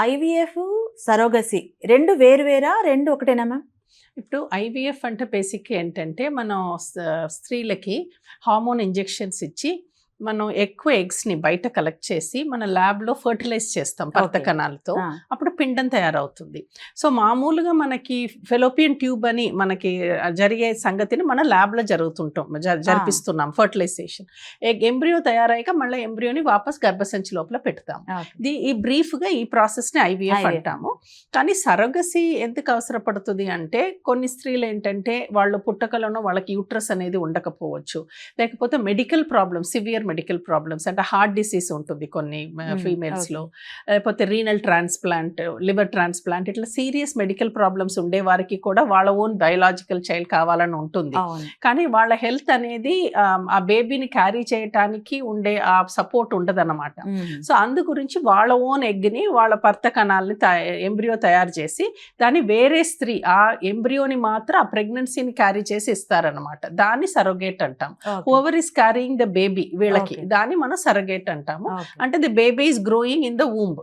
IVF, surrogacy 2 వేరు వేరా? 2 ఒకటేనా మ్యామ్? ఇప్పుడు ఐవీఎఫ్ అంటే బేసిక్గా ఏంటంటే మనం స్త్రీలకి హార్మోన్ ఇంజెక్షన్స్ ఇచ్చి మనం ఎక్కువ ఎగ్స్ని బయట కలెక్ట్ చేసి మన ల్యాబ్లో ఫర్టిలైజ్ చేస్తాం పర్త కణాలతో. అప్పుడు పిండం తయారవుతుంది. సో మామూలుగా మనకి ఫెలోపియన్ ట్యూబ్ అని మనకి జరిగే సంగతిని మన ల్యాబ్లో జరిపిస్తున్నాం ఫర్టిలైజేషన్. ఎంబ్రియో తయారయ్యాక మళ్ళీ ఎంబ్రియోని వాపస్ గర్భసంచి లోపల పెడతాం. ఈ బ్రీఫ్గా ఈ ప్రాసెస్ని ఐవీఎఫ్ అంటాము. కానీ సరోగసీ ఎందుకు అవసరపడుతుంది అంటే కొన్ని స్త్రీలు ఏంటంటే వాళ్ళు పుట్టకలోనో వాళ్ళకి యూట్రస్ అనేది ఉండకపోవచ్చు, లేకపోతే medical problems, severe medical problems అంటే హార్ట్ డిసీజ్ ఉంటుంది కొన్ని ఫీమేల్స్లో, లేకపోతే రీనల్ ట్రాన్స్ప్లాంట్, లివర్ ట్రాన్స్ప్లాంట్, ఇట్లా సీరియస్ మెడికల్ ప్రాబ్లమ్స్ ఉండే వారికి కూడా వాళ్ళ ఓన్ బయోలాజికల్ చైల్డ్ కావాలని ఉంటుంది. కానీ వాళ్ళ హెల్త్ అనేది ఆ బేబీని క్యారీ చేయటానికి ఉండే ఆ సపోర్ట్ ఉండదన్నమాట. సో అందు గురించి వాళ్ళ ఓన్ ఎగ్ని వాళ్ళ పర్త కణాలని ఎంబ్రియో తయారు చేసి దాన్ని వేరే స్త్రీ ఆ ఎంబ్రియోని మాత్రం ఆ ప్రెగ్నెన్సీని క్యారీ చేసి ఇస్తారనమాట. దాన్ని సరోగేట్ అంటాం. Whoever is carrying the baby వీళ్ళకి దాన్ని మనం సరగేట్ అంటాము. అంటే the baby is growing in the womb.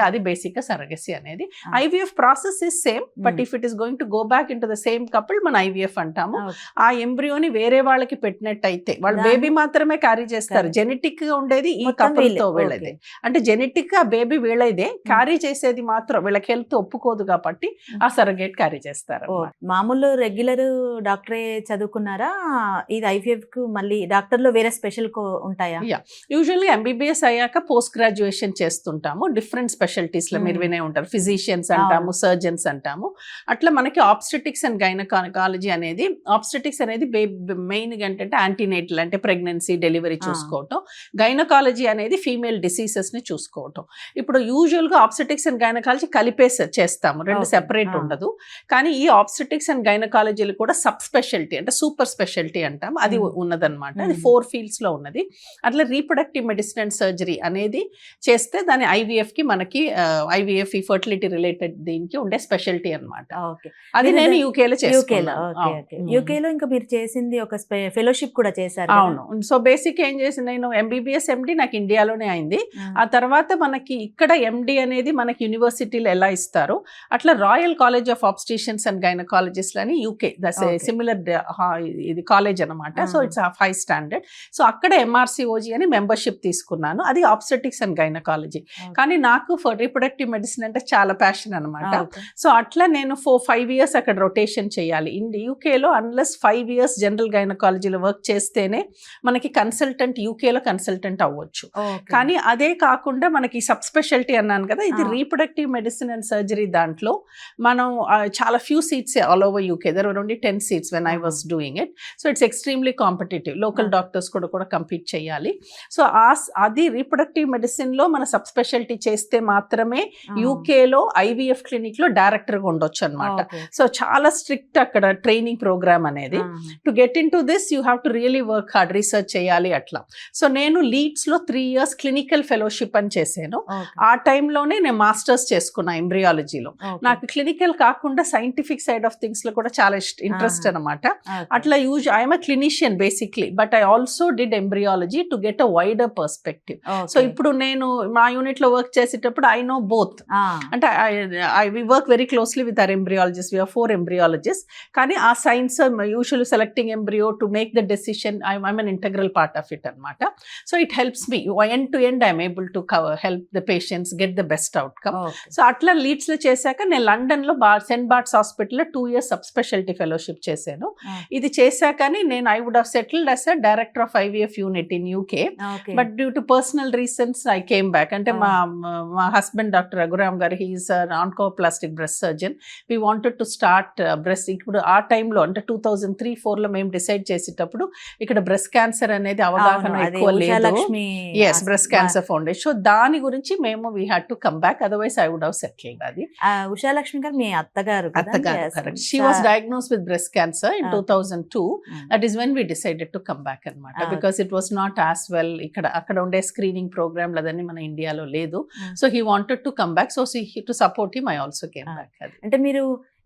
అది బేసిక్ గా సరగసీ అనేది. IVF process is same, but if it is going to go back in to the same couple మన IVF అంటాము. ఆ ఎంబ్రియోని వేరే వాళ్ళకి పెట్టినట్టయితే వాళ్ళు బేబీ మాత్రమే క్యారీ చేస్తారు. జెనెటిక్ గా ఉండేది ఈ కపుల్ తో వీళ్ళదే, అంటే జెనెటిక్ గా బేబీ వీళ్ళదే, క్యారీ చేసేది మాత్రం వీళ్ళకి హెల్త్ ఒప్పుకోదు కాబట్టి ఆ సరగేట్ క్యారీ చేస్తారు. మామూలు రెగ్యులర్ డాక్టరే చదువుకున్నారా? ఇది ఐవీఎఫ్ కు మళ్ళీ డాక్టర్లో వేరే స్పెషల్ ఉంటాయా? యూజువల్గా ఎంబీబీఎస్ అయ్యాక పోస్ట్ గ్రాడ్యుయేషన్ చేస్తుంటాము డిఫరెంట్ స్పెషాలిటీస్ లో. మీరు వినే ఉంటారు, ఫిజిషియన్స్ అంటాము, సర్జన్స్ అంటాము. అట్లా మనకి ఆబ్స్టెటిక్స్ అండ్ గైనకాలజీ అనేది, ఆబ్స్టెటిక్స్ అనేది మెయిన్ గా ఏంటంటే యాంటీనేటల్ అంటే ప్రెగ్నెన్సీ డెలివరీ చూసుకోవటం, గైనకాలజీ అనేది ఫీమేల్ డిసీజెస్ ని చూసుకోవటం. ఇప్పుడు యూజువల్ గా ఆబ్స్టెటిక్స్ అండ్ గైనకాలజీ కలిపేసి చేస్తాము, రెండు సెపరేట్ ఉండదు. కానీ ఈ ఆబ్స్టెటిక్స్ అండ్ గైనకాలజీలు కూడా సబ్ స్పెషాలిటీ అంటే సూపర్ స్పెషాలిటీ అంటాం, అది ఉన్నదన్నమాట. అది 4 ఫీల్డ్స్ లో ఉన్నది. అట్లా రీప్రొడక్టివ్ మెడిసిన్ అండ్ సర్జరీ అనేది చేస్తే దాని ఐవీఎఫ్ కి మనకి ఐవీఎఫ్ ఈ ఫర్టిలిటీ రిలేటెడ్ దీనికి ఉండే స్పెషాలిటీ అనమాట. అది నేను యూకేలో చేస్తున్నాను. యూకేలో ఇంకా మీరు చేసింది ఒక ఫెలోషిప్ కూడా చేశారు. అవును. సో బేసిక్ ఏం చేసి నేను ఎంబీబీఎస్ ఎండి నాకు ఇండియాలోనే అయింది. ఆ తర్వాత మనకి ఇక్కడ ఎండి అనేది మనకి యూనివర్సిటీలో ఎలా ఇస్తారు అట్లా royal college of obstetricians and gynaecologist అని యూకే సిమిలర్ ఇది కాలేజ్ అనమాట. So it's 5 standard. సో అక్కడ ఎంఆర్సిఓజీ అని మెంబర్షిప్ తీసుకున్నాను. అది ఆబ్స్టెటిక్స్ అండ్ గైనకాలజీ. కానీ నాకు రీప్రొడక్టివ్ మెడిసిన్ అంటే చాలా ప్యాషన్ అనమాట. సో అట్లా నేను 4-5 ఇయర్స్ అక్కడ రొటేషన్ చేయాలి. యూకేలో అన్లెస్ 5 ఇయర్స్ జనరల్ గైనకాలజీలో వర్క్ చేస్తేనే మనకి కన్సల్టెంట్ యూకేలో కన్సల్టెంట్ అవ్వచ్చు. కానీ అదే కాకుండా మనకి సబ్ స్పెషాలిటీ అన్నాను కదా, ఇది రీప్రొడక్టివ్ మెడిసిన్ అండ్ సర్జరీ. దాంట్లో మనం చాలా few seats all over UK. There were only 10 seats when I was doing it. So it's extremely competitive. Local doctors కూడా కంపీట్ చేయాలి. సో అది రీప్రొడక్టివ్ మెడిసిన్ లో మన సబ్ స్పెషాలిటీ చేస్తే మాత్రమే యూకేలో ఐవీఎఫ్ క్లినిక్ లో డైరెక్టర్ గా ఉండొచ్చు అనమాట. సో చాలా స్ట్రిక్ట్ అక్కడ ట్రైనింగ్ ప్రోగ్రామ్ అనేది. To get in to this you have to really work hard, research చేయాలి అట్లా. సో నేను లీడ్స్ లో 3 years క్లినికల్ ఫెలోషిప్ అని చేశాను. ఆ టైంలోనే నేను మాస్టర్స్ చేసుకున్నా ఎంబ్రియాలజీలో. నాకు క్లినికల్ కాకుండా సైంటిఫిక్ సైడ్ ఆఫ్ థింగ్స్ లో కూడా చాలా ఇంట్రెస్ట్ అనమాట. అట్లా I'm a clinician basically, but I also did embryology to get a wider perspective. So ఇప్పుడు నేను మా యూనిట్ లో వర్క్ చేసేటప్పుడు ఐ నో బోత్. అంటే we work very closely with our embryologist. We are 4 embryologists. కానీ ఆ science usually selecting embryo to make the decision I'm an integral part of it అనమాట. So it helps me end to end I'm able to help the patients get the best outcome. So అట్లా Leeds లో చేశాక నేను London లో Saint బార్ట్స్ hospital లో 2 years sub speciality fellowship చేశాను. ఇది చేశాకని నేను I would have settled as a director of IVF unit in UK. But due to personal reasons I came back. అంటే మా husband doctor Raghuram garu, he's oncoplastic breast surgeon. We wanted to start breast. ఇప్పుడు ఆ టైంలో అంటే 2003-4 లో మేము decide చేసేటప్పుడు ఇక్కడ బ్రెస్ట్ క్యాన్సర్ అనేది అవగాహన ఎక్కువ లేదు. Yes, breast cancer foundation. So దాని గురించి మేము we had to come back, otherwise I would have settled. అది ఉషాలక్ష్మి గారు మీ అత్తగారు. Correct. She was diagnosed with breast cancer in 2002. That is when we decided to come back అనమాట. Because it was not as well. అక్కడ ఉండే screening programme అదని మన ఇండియాలో లేదు. So he wanted to come back. So to support him I also came back. అంటే మీరు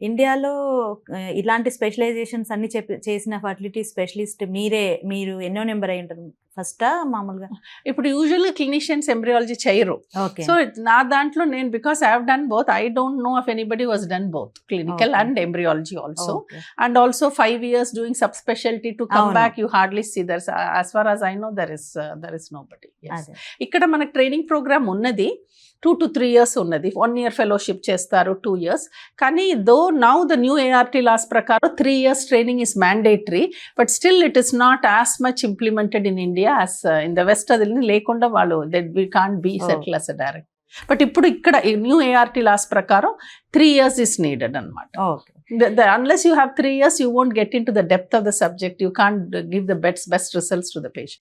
ఇండియాలో ఇలాంటి స్పెషలైజేషన్స్ అన్ని చేసిన ఫర్టిలిటీ స్పెషలిస్ట్ మీరు ఎన్నో నెంబర్ అయి ఉంటారు? ఫస్టా మామూలుగా? ఇప్పుడు యూజువల్గా క్లినిషియన్స్ ఎంబ్రియాలజీ చేయరు. ఓకే. సో నా దాంట్లో నేను because I have done both, I don't know if anybody was done both clinical Okay. And embryology also. Okay. And also 5 years doing subspecialty to come అవును. back, you hardly see. There's as far as I know there is nobody. Yes. అదే. ఇక్కడ మనకు training programme ఉన్నది 2 to 3 years ఉన్నది. 1 year fellowship చేస్తారు, 2 years. కానీ though now the new ART laws ప్రకారం 3 years training is mandatory, but still it is not as much implemented in India as in the west. అది లేకుండా వాళ్ళు we can't be settle as a direct. But ఇప్పుడు ఇక్కడ new ART laws ప్రకారం 3 years is needed అన్నమాట. Okay. Unless you have 3 years, you won't get into the depth of the subject. You can't give the best results to the patient.